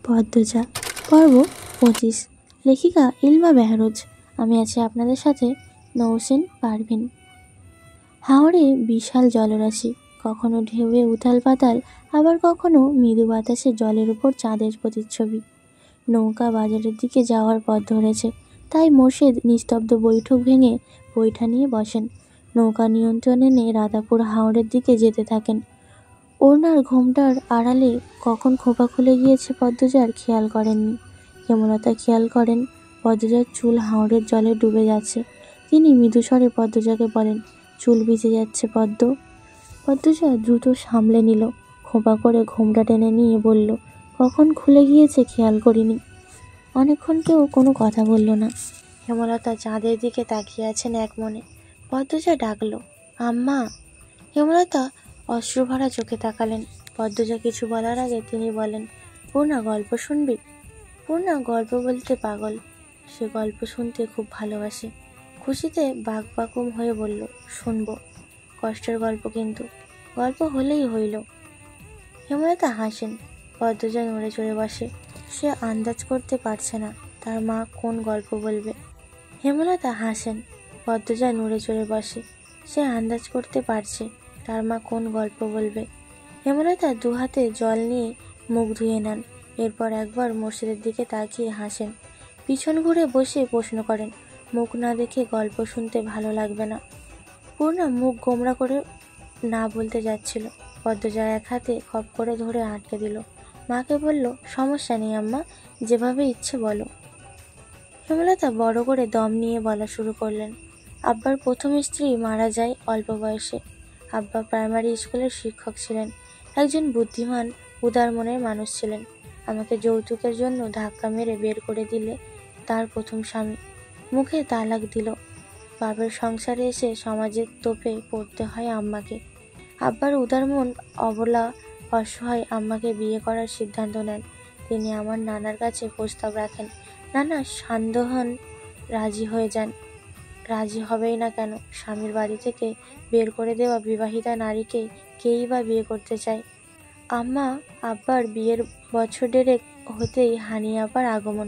পদ্মজা পর্ব 25। লেখিকা ইলমা বেহরোজ। আমি আছি আপনাদের সাথে নৌসেন পারভিন। হাওরে বিশাল জলরাশি, কখনো ঢেউয়ে উথাল পাতাল, আবার কখনো মৃদু বাতাসে জলের উপর চাঁদের প্রতিচ্ছবি। নৌকা বাজারের দিকে যাওয়ার পথ ধরেছে, তাই মোর্শেদ নিস্তব্ধ বৈঠক ভেঙে বৈঠা নিয়ে বসেন। নৌকা নিয়ন্ত্রণ এনে রাধাপুর হাওরের দিকে যেতে থাকেন। ওড়নার ঘোমটার আড়ালে কখন খোপা খুলে গিয়েছে পদ্মজার খেয়াল করেননি। হেমলতা খেয়াল করেন পদ্মজার চুল হাওরের জলে ডুবে যাচ্ছে। তিনি মৃদুস্বরে পদ্মজাকে বলেন, চুল ভিজে যাচ্ছে পদ্ম। পদ্মজা দ্রুত সামলে নিল, খোপা করে ঘোমটা টেনে নিয়ে বলল, কখন খুলে গিয়েছে খেয়াল করিনি। অনেকক্ষণ কেউ কোনো কথা বলল না। হেমলতা চাঁদের দিকে তাকিয়ে আছেন এক মনে। পদ্মজা ডাকলো, আম্মা। হেমলতা অশ্রুভরা চোখে তাকালেন। পদ্মজা কিছু বলার আগে তিনি বলেন, পূর্ণা গল্প শুনবি? পূর্ণা গল্প বলতে পাগল, সে গল্প শুনতে খুব ভালোবাসে। খুশিতে বাকবাকুম হয়ে বলল, শুনবো। কষ্টের গল্প কিন্তু, গল্প হলেই হইল। হেমলতা হাসেন। পদ্মজা নড়ে চড়ে বসে। সে আন্দাজ করতে পারছে না তার মা কোন গল্প বলবে। হেমলতা হাসেন। পদ্মজা নড়ে চড়ে বসে। সে আন্দাজ করতে পারছে তার মা কোন গল্প বলবে। হেমলতা দুহাতে জল নিয়ে মুখ ধুয়ে নেন। এরপর একবার মোর্শেদের দিকে তাকিয়ে হাসেন। পিছন ঘুরে বসে প্রশ্ন করেন, মুখ না দেখে গল্প শুনতে ভালো লাগবে না? পূর্ণা মুখ গোমড়া করে না বলতে যাচ্ছিল। পদ্মজা এক হাতে খপ করে ধরে আটকে দিল। মাকে বলল, সমস্যা নেই আম্মা, যেভাবে ইচ্ছে বলো। হেমলতা বড় করে দম নিয়ে বলা শুরু করলেন। আব্বার প্রথম স্ত্রী মারা যায় অল্প বয়সে। আব্বা প্রাইমারি স্কুলের শিক্ষক ছিলেন, একজন বুদ্ধিমান উদার মনের মানুষ ছিলেন। আমাকে যৌতুকের জন্য ধাক্কা মেরে বের করে দিলে তার প্রথম স্বামী, মুখে তালাক দিল। বাবার সংসারে এসে সমাজের তোপে পড়তে হয় আম্মাকে। আব্বার উদার মন অবলা অসহায় আম্মাকে বিয়ে করার সিদ্ধান্ত নেন। তিনি আমার নানার কাছে প্রস্তাব রাখেন। নানা সান্ধ্যহন রাজি হয়ে যান। রাজি হবেই না কেন? স্বামীর বাড়ি থেকে বের করে দেওয়া বিবাহিতা নারীকে কেই বা বিয়ে করতে চায়। আম্মা আব্বার বিয়ের বছর ডেরেক হতেই হানি আপার আগমন।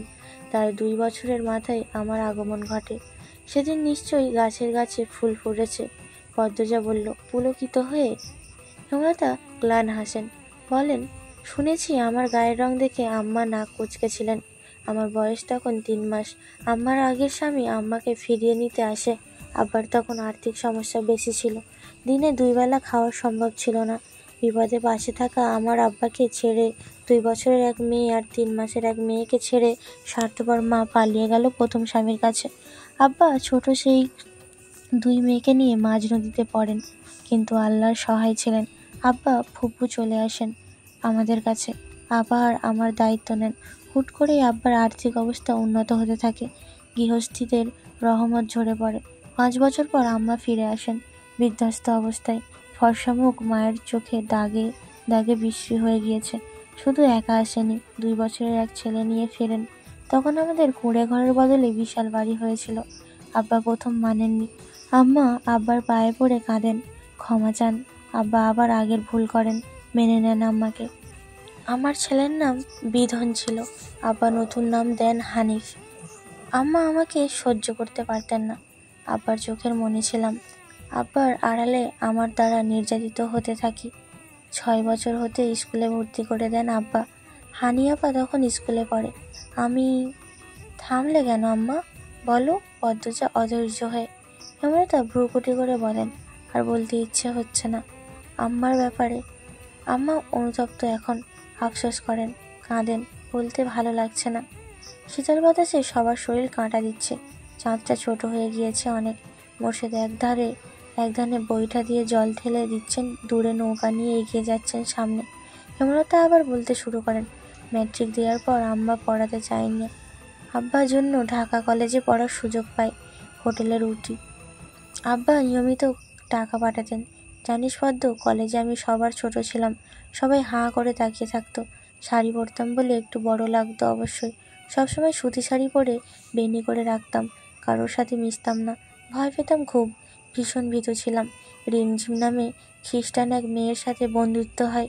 তার 2 বছরের মাথায় আমার আগমন ঘটে। সেদিন নিশ্চয়ই গাছের গাছে ফুল ফুটেছে। পদ্মজা বলল, পুলকিত হয়ে। হেমলতা গ্লান হাসেন, বলেন, শুনেছি আমার গায়ের রং দেখে আম্মা নাক কুঁচকেছিলেন। আমার বয়স তখন 3 মাস। আম্মার আগের স্বামী আম্মাকে ফিরিয়ে নিতে আসে। আব্বার তখন আর্থিক সমস্যা বেশি ছিল, দিনে 2 বেলা খাওয়া সম্ভব ছিল না। বিপদে পাশে থাকা আমার আব্বাকে ছেড়ে 2 বছরের এক মেয়ে আর 3 মাসের এক মেয়েকে ছেড়ে স্বার্থপর মা পালিয়ে গেল প্রথম স্বামীর কাছে। আব্বা ছোট সেই 2 মেয়েকে নিয়ে মাঝ নদীতে পড়েন, কিন্তু আল্লাহর সহায় ছিলেন। আব্বা ফুপু চলে আসেন আমাদের কাছে, আবার আমার দায়িত্ব নেন। হুট করেই আব্বার আর্থিক অবস্থা উন্নত হতে থাকে। গৃহস্থীদের রহমত ঝরে পড়ে। 5 বছর পর আম্মা ফিরে আসেন বিধ্বস্ত অবস্থায়। ফর্সা মুখ মায়ের চোখে দাগে দাগে বিশ্রী হয়ে গিয়েছে। শুধু একা আসেনি, 2 বছরের এক ছেলে নিয়ে ফেরেন। তখন আমাদের কুঁড়ে ঘরের বদলে বিশাল বাড়ি হয়েছিল। আব্বা প্রথম মানেননি। আম্মা আব্বার পায়ে পড়ে কাঁদেন, ক্ষমা চান। আব্বা আবার আগের ভুল করেন, মেনে নেন আম্মাকে। আমার ছেলের নাম বিধন ছিল, আব্বা নতুন নাম দেন হানিফ। আম্মা আমাকে সহ্য করতে পারতেন না। আব্বার চোখের মনি ছিলাম। আব্বার আড়ালে আমার দ্বারা নির্যাতিত হতে থাকি। 6 বছর হতে স্কুলে ভর্তি করে দেন আব্বা। হানি আপা তখন স্কুলে পড়ে। আমি। থামলে কেন আম্মা, বলো? পদ্মজা অধৈর্য হয়ে। হেমলতা ভ্রুকুটি করে বলেন, আর বলতে ইচ্ছে হচ্ছে না আম্মার ব্যাপারে। আম্মা অনুতপ্ত এখন, আফসোস করেন, কাঁদেন, বলতে ভালো লাগছে না। শীতল বাতাসে সবার শরীর কাঁটা দিচ্ছে। চাঁদটা ছোট হয়ে গিয়েছে অনেক। মোর্শেদ একধানে বৈঠা দিয়ে জল ঢেলে দিচ্ছেন, দূরে নৌকা নিয়ে এগিয়ে যাচ্ছেন সামনে। হেমলতা আবার বলতে শুরু করেন, ম্যাট্রিক দেওয়ার পর আম্মা পড়াতে চাইনি। আব্বার জন্য ঢাকা কলেজে পড়ার সুযোগ পাই, হোটেলের উঠি। আব্বা নিয়মিত টাকা পাঠাতেন। জানিস পদ্ম, কলেজে আমি সবার ছোট ছিলাম। সবাই হাঁ করে তাকিয়ে থাকতো। শাড়ি পরতাম বলে একটু বড় লাগতো অবশ্যই। সবসময় সুতি শাড়ি পরে বেনি করে রাখতাম, কারোর সাথে মিশতাম না, ভয় পেতাম খুব, ভীষণ ভীতু ছিলাম। রিমঝিম নামে খ্রিস্টান এক মেয়ের সাথে বন্ধুত্ব হয়।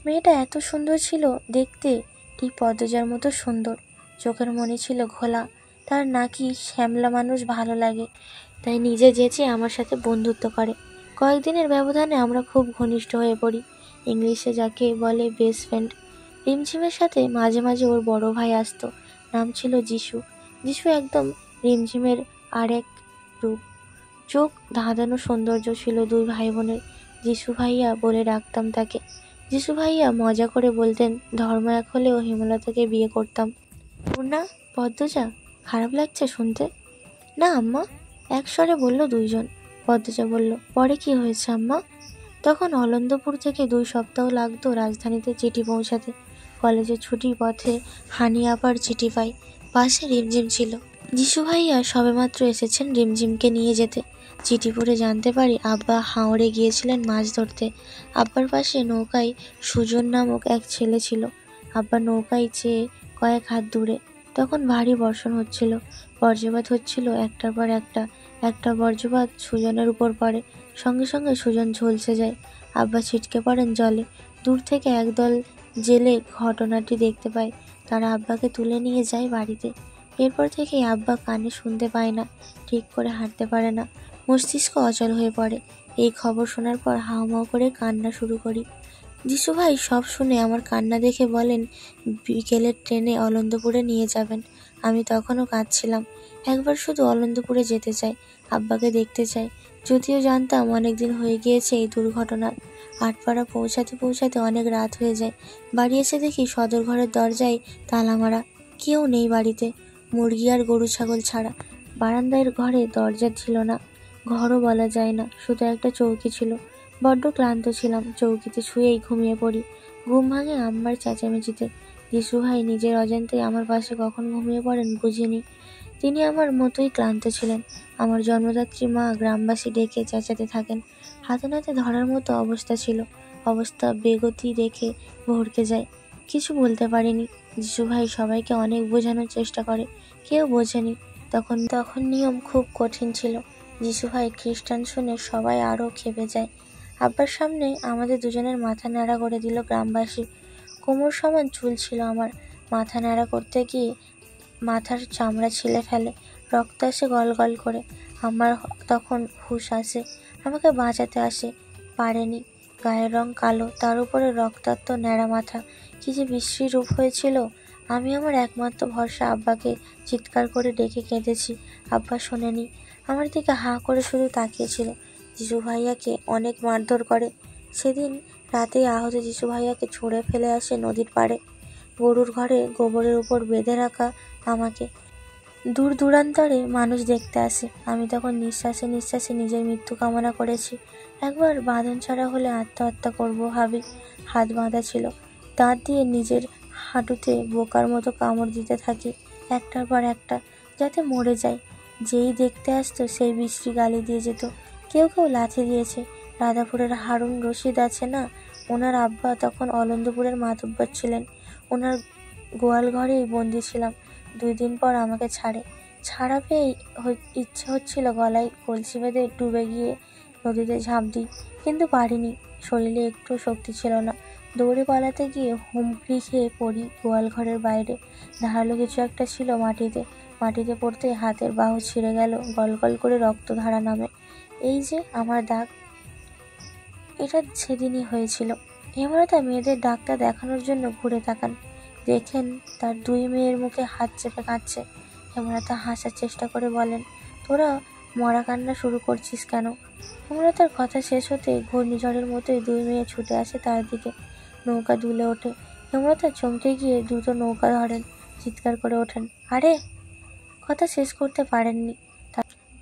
মেয়েটা এত সুন্দর ছিল দেখতে, ঠিক পদ্মজার মতো সুন্দর, চোখের মনি ছিল ঘোলা। তার নাকি শ্যামলা মানুষ ভালো লাগে, তাই নিজে যেচে আমার সাথে বন্ধুত্ব করে। কয়েকদিনের ব্যবধানে আমরা খুব ঘনিষ্ঠ হয়ে পড়ি, ইংলিশে যাকে বলে বেস্ট ফ্রেন্ড। রিমঝিমের সাথে মাঝে মাঝে ওর বড় ভাই আসতো, নাম ছিল যিশু। যিশু একদম রিমঝিমের আরেক রূপ, চোখ ধাঁধানো সৌন্দর্য ছিল দুই ভাই বোনের। যিশু ভাইয়া বলে ডাকতাম তাকে। যিশু ভাইয়া মজা করে বলতেন, ধর্ম এক হলেও হেমলতাকে বিয়ে করতাম। পূর্ণা, পদ্মজা, খারাপ লাগছে শুনতে? না আম্মা, এক স্বরে বলল দুইজন। পদ্মজা বলল, পরে কি হয়েছে আম্মা? তখন অলন্দপুর থেকে 2 সপ্তাহ লাগতো রাজধানীতে চিঠি পৌঁছাতে। কলেজের ছুটির পথে হানি আবার চিঠি পাই, পাশে রিমঝিম ছিল। যিশু ভাইয়া সবেমাত্র এসেছেন রিমঝিমকে নিয়ে যেতে। চিঠি পড়ে জানতে পারি আব্বা হাওড়ে গিয়েছিলেন মাছ ধরতে। আব্বার পাশে নৌকায় সুজন নামক এক ছেলে ছিল। আব্বা নৌকায় চেয়ে কয়েক হাত দূরে। তখন ভারী বর্ষণ হচ্ছিল, বজ্রপাত হচ্ছিল একটার পর একটা বজ্রপাত সুজনের উপর পড়ে, সঙ্গে সঙ্গে সুজন ঝলসে যায়। আব্বা ছিটকে পড়েন জলে। দূর থেকে একদল জেলে ঘটনাটি দেখতে পায়। তারা আব্বাকে তুলে নিয়ে যায় বাড়িতে। এরপর থেকেই আব্বা কানে শুনতে পায় না, ঠিক করে হাঁটতে পারে না, মস্তিষ্ক অচল হয়ে পড়ে। এই খবর শোনার পর হাউমাউ করে কান্না শুরু করি। যিশু ভাই সব শুনে আমার কান্না দেখে বলেন, বিকেলের ট্রেনে অলন্দপুরে নিয়ে যাবেন। আমি তখনও কাঁদছিলাম। একবার শুধু অলন্দপুরে যেতে চাই, আব্বাকে দেখতে চাই। যদিও জানতাম অনেকদিন হয়ে গিয়েছে এই দুর্ঘটনার। আটপাড়া পৌঁছাতে পৌঁছাতে অনেক রাত হয়ে যায়। বাড়ি এসে দেখি সদর ঘরের দরজায় তালা মারা, কেউ নেই বাড়িতে, মুরগি আর গরু ছাগল ছাড়া। বারান্দার ঘরে দরজা ছিল না, ঘরও বলা যায় না, শুধু একটা চৌকি ছিল। বড্ড ক্লান্ত ছিলাম, চৌকিতে শুয়েই ঘুমিয়ে পড়ি। ঘুম ভাঙে আম্মার চেঁচামেচিতে। যিশু ভাই নিজের অজান্তেই আমার পাশে কখন ঘুমিয়ে পড়েন বুঝিনি। তিনি আমার মতোই ক্লান্ত ছিলেন। আমার জন্মদাত্রী মা গ্রামবাসী ডেকে চেঁচাতে থাকেন। হাতে নাতে ধরার মতো অবস্থা ছিল। অবস্থা বেগতি দেখে ভড়কে যায়। কিছু বলতে পারিনি। যিশু ভাই সবাইকে অনেক বোঝানোর চেষ্টা করে, কেউ বোঝেনি। তখন নিয়ম খুব কঠিন ছিল। যিশু ভাই খ্রিস্টান শুনে সবাই আরও ক্ষেপে যায়। আব্বার সামনে আমাদের দুজনের মাথা ন্যাড়া করে দিল গ্রামবাসী। কোমর সমান চুল ছিল আমার। মাথা ন্যাড়া করতে গিয়ে মাথার চামড়া ছিলে ফেলে, রক্ত আসে গল গল করে। আমার তখন হুঁশ আসে, আমাকে বাঁচাতে আসে, পারেনি। গায়ের রং কালো, তার উপরে রক্তাক্ত ন্যাড়া মাথা, কি যে বিশ্রী রূপ হয়েছিল। আমি আমার একমাত্র ভরসা আব্বাকে চিৎকার করে ডেকে কেঁদেছি। আব্বা শোনেনি, আমার দিকে হাঁ করে শুধু তাকিয়েছিল। যিশু ভাইয়াকে অনেক মারধর করে। সেদিন রাতেই আহত যিশু ভাইয়াকে ছুঁড়ে ফেলে আসে নদীর পাড়ে, গরুর ঘরে গোবরের উপর বেঁধে রাখা আমাকে। দূর দূরান্তরে মানুষ দেখতে আসে। আমি তখন নিঃশ্বাসে নিঃশ্বাসে নিজের মৃত্যু কামনা করেছি। একবার বাঁধন ছাড়া হলে আত্মহত্যা করব ভাবি। হাত বাঁধা ছিল, দাঁত দিয়ে নিজের হাঁটুতে বোকার মতো কামড় দিতে থাকি, একটার পর একটা, যাতে মরে যায়। যেই দেখতে আসতো সেই বিশ্রী গালি দিয়ে যেত। কেউ কেউ লাথি দিয়েছে। রাধাপুরের হারুন রশিদ আছে না, ওনার আব্বা তখন অলন্দপুরের মাতব্বর ছিলেন। ওনার গোয়াল ঘরেই বন্দি ছিলাম। 2 দিন পর আমাকে ছাড়া পেয়ে ইচ্ছে হচ্ছিল গলায় কলসি বেঁধে ডুবে গিয়ে নদীতে ঝাঁপ দিই, কিন্তু পারিনি। শরীরে একটু শক্তি ছিল না। দৌড়ে পালাতে গিয়ে হুমড়ি খেয়ে পড়ি গোয়াল ঘরের বাইরে। ধারালো কিছু একটা ছিল মাটিতে পড়তে হাতের বাহু ছিঁড়ে গেল, গল গল করে রক্তধারা নামে। এই যে আমার দাগ, এটা সেদিনই হয়েছিল। হেমলতা মেয়েদের ডাক্তার দেখানোর জন্য ঘুরে তাকান, দেখেন তার 2 মেয়ের মুখে হাত চেপে কাঁদছে। হেমলতা হাসার চেষ্টা করে বলেন, তোরা মরা কান্না শুরু করছিস কেন? হেমলতার কথা শেষ হতে ঘূর্ণিঝড়ের মতোই 2 মেয়ে ছুটে আসে তার দিকে। নৌকা দুলে ওঠে। হেমলতা চমকে গিয়ে দ্রুত নৌকা ধরেন, চিৎকার করে ওঠেন, আরে! কথা শেষ করতে পারেননি,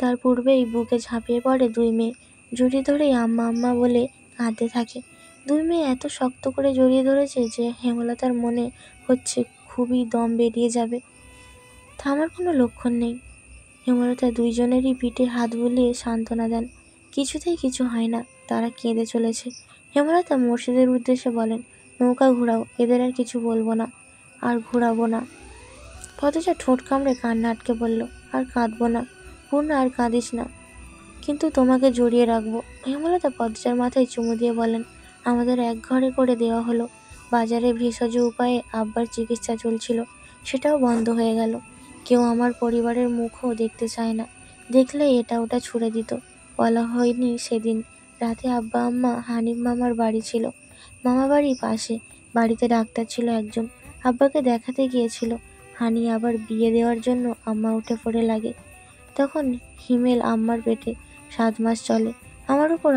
তার পূর্বেই বুকে ঝাঁপিয়ে পড়ে 2 মেয়ে। জড়িয়ে ধরেই আম্মা আম্মা বলে কাঁদতে থাকে। 2 মেয়ে এত শক্ত করে জড়িয়ে ধরেছে যে হেমলতার মনে হচ্ছে খুবই দম বেরিয়ে যাবে। থামার কোনো লক্ষণ নেই। হেমলতা 2 জনেরই পিঠে হাত বুলিয়ে সান্ত্বনা দেন। কিছুতেই কিছু হয় না, তারা কেঁদে চলেছে। হেমলতা মুর্শিদের উদ্দেশ্যে বলেন, নৌকা ঘুরাও, এদের আর কিছু বলবো না, আর ঘুরাবো না। পদ্মজা ঠোঁট কামড়ে কান্না আটকে বলল, আর কাঁদবো না পূর্ণা, আর কাঁদিস না, কিন্তু তোমাকে জড়িয়ে রাখবো। হেমলতা পদ্মজার মাথায় চুমু দিয়ে বলেন, আমাদের এক ঘরে করে দেওয়া হলো, বাজারে ভেষজ উপায়ে আব্বার চিকিৎসা চলছিল, সেটাও বন্ধ হয়ে গেল। কেউ আমার পরিবারের মুখও দেখতে চায় না, দেখলে এটা ওটা ছুড়ে দিত। বলা হয়নি সেদিন রাতে আব্বা আম্মা হানিফ মামার বাড়ি ছিল, মামা বাড়ি পাশে। বাড়িতে ডাক্তার ছিল একজন, আব্বাকে দেখাতে গিয়েছিল। হানি আবার বিয়ে দেওয়ার জন্য আম্মা উঠে পড়ে লাগে। তখন হিমেল আম্মার পেটে 7 মাস চলে। আমার উপর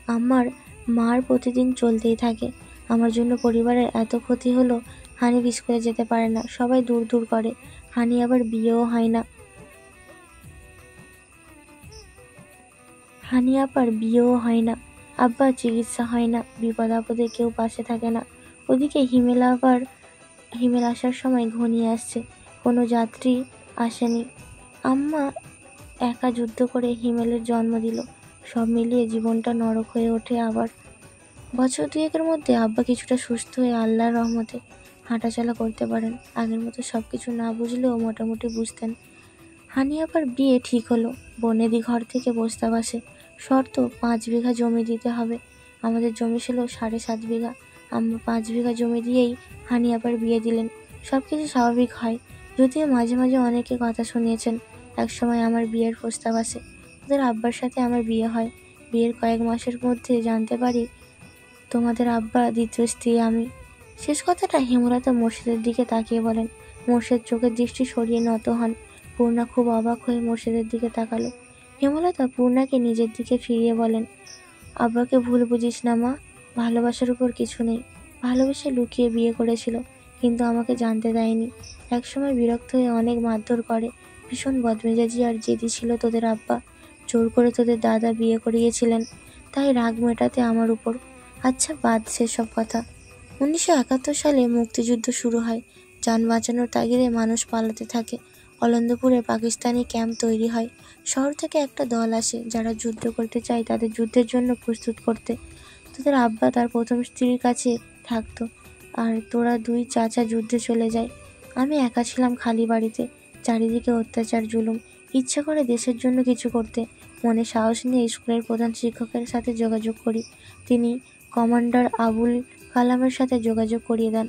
আম্মার মার প্রতিদিন চলতেই থাকে। আমার জন্য পরিবারের এত ক্ষতি হলো। হানিফ স্কুলে যেতে পারে না, সবাই দূর দূর করে। হানি আবার বিয়েও হয় না। আব্বা চিকিৎসা হয় না, বিপদ আপদে কেউ পাশে থাকে না। ওদিকে হিমেল আসার সময় ঘনিয়ে আসছে, কোনো যাত্রী আসেনি। আম্মা একা যুদ্ধ করে হিমেলের জন্ম দিল। সব মিলিয়ে জীবনটা নরক হয়ে ওঠে। আবার বছর 2-এর মধ্যে আব্বা কিছুটা সুস্থ হয়ে আল্লাহর রহমতে হাঁটাচলা করতে পারেন। আগের মতো সবকিছু না বুঝলেও মোটামুটি বুঝতেন। হানি আবার বিয়ে ঠিক হলো। বনেদি ঘর থেকে প্রস্তাব আসে, শর্ত 5 বিঘা জমি দিতে হবে। আমাদের জমি ছিল 7.5 বিঘা। আম্মা 5 বিঘা জমি দিয়েই হানি আবার বিয়ে দিলেন। সবকিছু স্বাভাবিক হয়, যদিও মাঝে মাঝে অনেকে কথা শুনিয়েছেন। একসময় আমার বিয়ের প্রস্তাব আসে, ওদের আব্বার সাথে আমার বিয়ে হয়। বিয়ের কয়েক মাসের মধ্যে জানতে পারি তোমাদের আব্বা দ্বিতীয় স্ত্রী আমি। শেষ কথাটা হেমলতা মোর্শেদের দিকে তাকিয়ে বলেন। মোর্শেদ চোখের দৃষ্টি সরিয়ে নত হন। পূর্ণা খুব অবাক হয়ে মোর্শেদের দিকে তাকালো। হেমলতা পূর্ণাকে নিজের দিকে ফিরিয়ে বলেন, আব্বাকে ভুল বুঝিস না মা, ভালোবাসার উপর কিছু নেই। ভালোবেসে লুকিয়ে বিয়ে করেছিল, কিন্তু আমাকে জানতে দেয়নি। একসময় বিরক্ত হয়ে অনেক মারধর করে। ভীষণ বদমেজাজি আর জেদি ছিল তোদের আব্বা। জোর করে তোদের দাদা বিয়ে করিয়েছিলেন, তাই রাগ মেটাতে আমার উপর। আচ্ছা বাদ সেসব কথা। 1971 সালে মুক্তিযুদ্ধ শুরু হয়। যান বাঁচানোর তাগিদে মানুষ পালাতে থাকে। অলন্দপুরে পাকিস্তানি ক্যাম্প তৈরি হয়। শহর থেকে একটা দল আসে, যারা যুদ্ধ করতে চায় তাদের যুদ্ধের জন্য প্রস্তুত করতে। তোদের আব্বা তার প্রথম স্ত্রীর কাছে থাকতো, আর তোরা 2 চাচা যুদ্ধে চলে যায়। আমি একা ছিলাম খালি বাড়িতে, চারিদিকে অত্যাচার জুলুম। ইচ্ছা করে দেশের জন্য কিছু করতে মনে সাহস নিয়ে স্কুলের প্রধান শিক্ষকের সাথে যোগাযোগ করি। তিনি কমান্ডার আবুল কালামের সাথে যোগাযোগ করিয়ে দেন।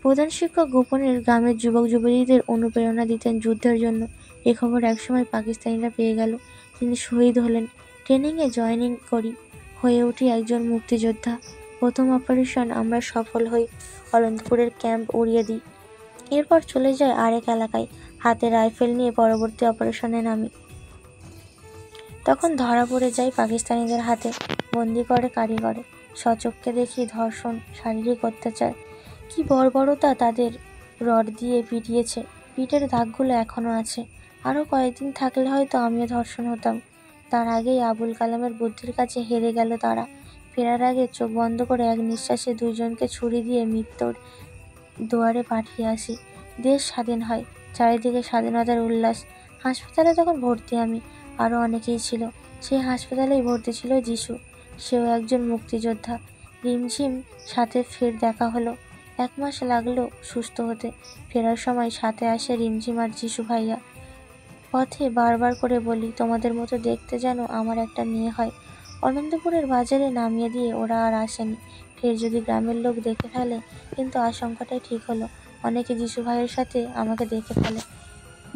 প্রধান শিক্ষক গোপনের গ্রামের যুবক যুবতীদের অনুপ্রেরণা দিতেন যুদ্ধের জন্য। এ খবর একসময় পাকিস্তানিরা পেয়ে গেল। তিনি শহীদ হলেন। ট্রেনিংয়ে জয়েনিং করি, হয়ে উঠি একজন মুক্তিযোদ্ধা। প্রথম অপারেশন আমরা সফল হই, অলন্দপুরের ক্যাম্প উড়িয়ে দিই। এরপর চলে যায় আরেক এলাকায়, হাতে রাইফেল নিয়ে পরবর্তী অপারেশনে নামি। তখন ধরা পড়ে যায় পাকিস্তানিদের হাতে, বন্দি করে কারিগরে। সচক্ষে দেখি ধর্ষণ, শারীরিক অত্যাচার, কি বর্বরতা তাদের। রড দিয়ে পিটিয়েছে, পিঠের দাগগুলো এখনো আছে। আরও কয়েকদিন থাকলে হয়তো আমিও ধর্ষণ হতাম। তার আগেই আবুল কালামের বুদ্ধির কাছে হেরে গেল তারা। ফেরার আগে চোখ বন্ধ করে এক নিঃশ্বাসে 2 জনকে ছুরি দিয়ে মৃত্যুর দুয়ারে পাঠিয়ে আসি। দেশ স্বাধীন হয়, চারিদিকে স্বাধীনতার উল্লাস। হাসপাতালে তখন ভর্তি আমি, আরও অনেকেই ছিল। সেই হাসপাতালেই ভর্তি ছিল যিশু, সেও একজন মুক্তিযোদ্ধা। রিমঝিম সাথে ফের দেখা হলো। 1 মাস লাগলো সুস্থ হতে। ফেরার সময় সাথে আসে রিমঝিম আর যিশু ভাইয়া। পথে বারবার করে বলি, তোমাদের মতো দেখতে যেন আমার একটা মেয়ে হয়। অনন্তপুরের বাজারে নামিয়ে দিয়ে ওরা আর আসেনি। ফের যদি গ্রামের লোক দেখে ফেলে, কিন্তু আশঙ্কাটাই ঠিক হলো। অনেকে যিশু ভাইয়ের সাথে আমাকে দেখে ফেলে।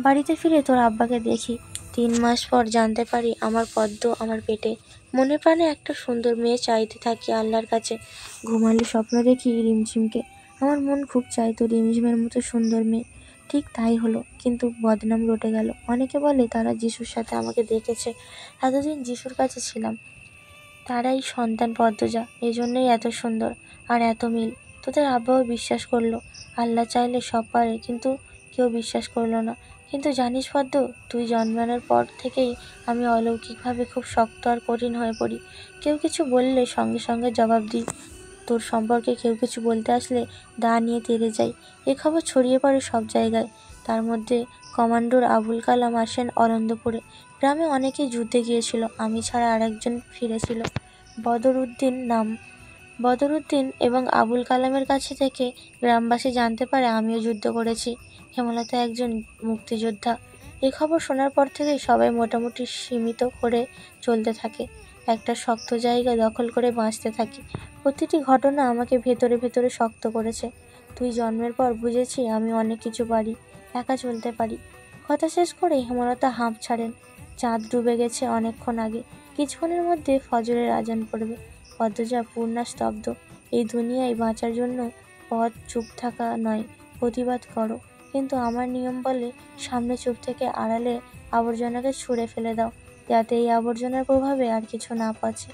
বাড়িতে ফিরে তোর আব্বাকে দেখি। 3 মাস পর জানতে পারি আমার পদ্ম আমার পেটে। মনে প্রাণে একটা সুন্দর মেয়ে চাইতে থাকি আল্লাহর কাছে। ঘুমালে স্বপ্ন দেখি রিমঝিমকে। আমার মন খুব চাইতো রিমঝিমের মতো সুন্দর মেয়ে। ঠিক তাই হলো, কিন্তু বদনাম রটে গেল। অনেকে বলে তারা যিশুর সাথে আমাকে দেখেছে। এতদিন যিশুর কাছে ছিলাম, তারাই সন্তান পদ্মজা, এজন্যই এত সুন্দর আর এত মিল। তোদের আব্বাও বিশ্বাস করলো আল্লাহ চাইলে সব পারে, কিন্তু কেউ বিশ্বাস করলো না। কিন্তু জানিস পদ্ম, তুই জন্মানোর পর থেকেই আমি অলৌকিকভাবে খুব শক্ত আর কঠিন হয়ে পড়ি। কেউ কিছু বললে সঙ্গে সঙ্গে জবাব দিই। তোর সম্পর্কে কেউ কিছু বলতে আসলে দা নিয়ে তেড়ে যাই। এ খবর ছড়িয়ে পড়ে সব জায়গায়। তার মধ্যে কমান্ডার আবুল কালাম আসেন অনন্তপুরে। গ্রামে অনেকেই যুদ্ধে গিয়েছিল, আমি ছাড়া আরেকজন ফিরেছিল, বদরুদ্দিন এবং আবুল কালামের কাছে থেকে গ্রামবাসী জানতে পারে আমিও যুদ্ধ করেছি। হেমলতা একজন মুক্তিযোদ্ধা। এ খবর শোনার পর থেকেই সবাই মোটামুটি সীমিত করে চলতে থাকে। একটা শক্ত জায়গা দখল করে বাঁচতে থাকি। প্রতিটি ঘটনা আমাকে ভেতরে ভেতরে শক্ত করেছে। তুই জন্মের পর বুঝেছি আমি অনেক কিছু পারি, একা চলতে পারি। কথা শেষ করে হেমলতা হাঁপ ছাড়েন। চাঁদ ডুবে গেছে অনেকক্ষণ আগে, কিছুক্ষণের মধ্যে ফজরের আজান পড়বে। পদ্মজা পূর্ণা স্তব্ধ। এই দুনিয়ায় বাঁচার জন্য পথ চুপ থাকা নয়, প্রতিবাদ করো। কিন্তু আমার নিয়ম বলে সামনে চুপ থেকে আড়ালে আবর্জনাকে ছুঁড়ে ফেলে দাও, যাতে এই আবর্জনার প্রভাবে আর কিছু না পাচ্ছে।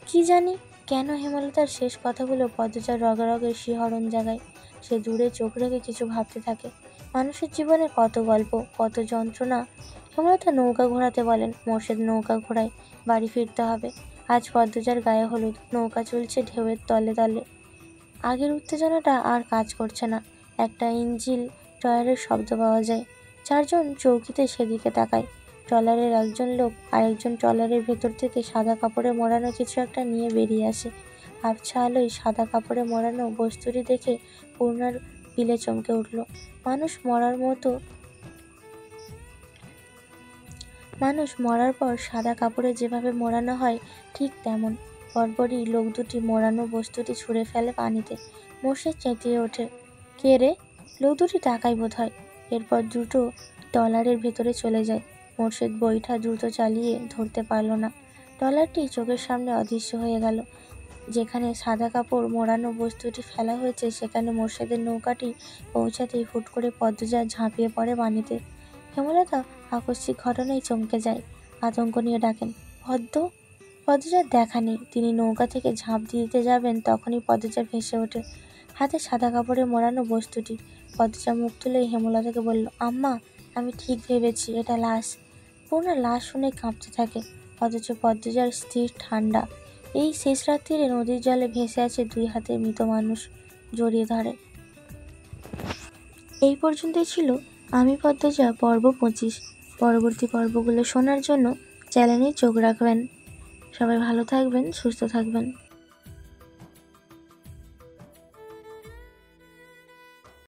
কি জানি কেন হেমলতার শেষ কথাগুলো পদ্মজার রগে শিহরণ জাগায়। সে দূরে চোখ রেখে কিছু ভাবতে থাকে। মানুষের জীবনে কত গল্প, কত যন্ত্রণা। হেমলতা নৌকা ঘোরাতে বলেন। মোর্শেদ নৌকা ঘোরায়। বাড়ি ফিরতে হবে। আজ পদ্মজার গায়ে হলুদ। নৌকা চলছে ঢেউয়ের তলে তলে। আগের উত্তেজনাটা আর কাজ করছে না। একটা ইঞ্জিল ট্রলারের শব্দ পাওয়া যায়। চারজন চৌকিতে সেদিকে তাকায়। ট্রলারের একজন লোক আরেকজন ট্রলারের ভেতর থেকে সাদা কাপড়ে মোড়ানো কিছু একটা নিয়ে বেরিয়ে আসে। আবছা আলোয় সাদা কাপড়ে মোড়ানো বস্তুটি দেখে পূর্ণার পিলে চমকে উঠল। মানুষ মরার পর সাদা কাপড়ে যেভাবে মোড়ানো হয় ঠিক তেমন। পরপরই লোক দুটি মোড়ানো বস্তুটি ছুঁড়ে ফেলে পানিতে। মোর্শেদ চেঁচিয়ে ওঠে, কে রে? লোক দুটি টাকায় বোধ হয়। এরপর দ্রুত ট্রলারের ভেতরে চলে যায়। মোর্শেদ বইটা দ্রুত চালিয়ে ধরতে পারল না। ট্রলারটি চোখের সামনে অদৃশ্য হয়ে গেল। যেখানে সাদা কাপড় মোড়ানো বস্তুটি ফেলা হয়েছে সেখানে মোর্শেদের নৌকাটি পৌঁছাতেই হুট করে পদ্মজা ঝাঁপিয়ে পড়ে পানিতে। হেমলতা আকস্মিক ঘটনায় চমকে যায়। আতঙ্ক নিয়ে ডাকেন, পদ্মজার দেখা নেই। তিনি নৌকা থেকে ঝাঁপ দিতে যাবেন, তখনই পদ্মজা ভেসে ওঠে, হাতে সাদা কাপড়ে মোড়ানো বস্তুটি। পদ্মজা মুখ তুলেই হেমলতাকে বলল, আম্মা, আমি ঠিক ভেবেছি এটা লাশ। পূর্ণা লাশ শুনে কাঁপতে থাকে, অথচ পদ্মজার স্থির ঠান্ডা। এই শেষ রাত্রিরে নদীর জলে ভেসে আছে দুই হাতে মৃত মানুষ, জড়িয়ে ধরে। এই পর্যন্তই ছিল আমি পদ্মজা পর্ব 25। পরবর্তী পর্বগুলো শোনার জন্য চ্যানেলে চোখ রাখবেন। সবাই ভালো থাকবেন, সুস্থ থাকবেন।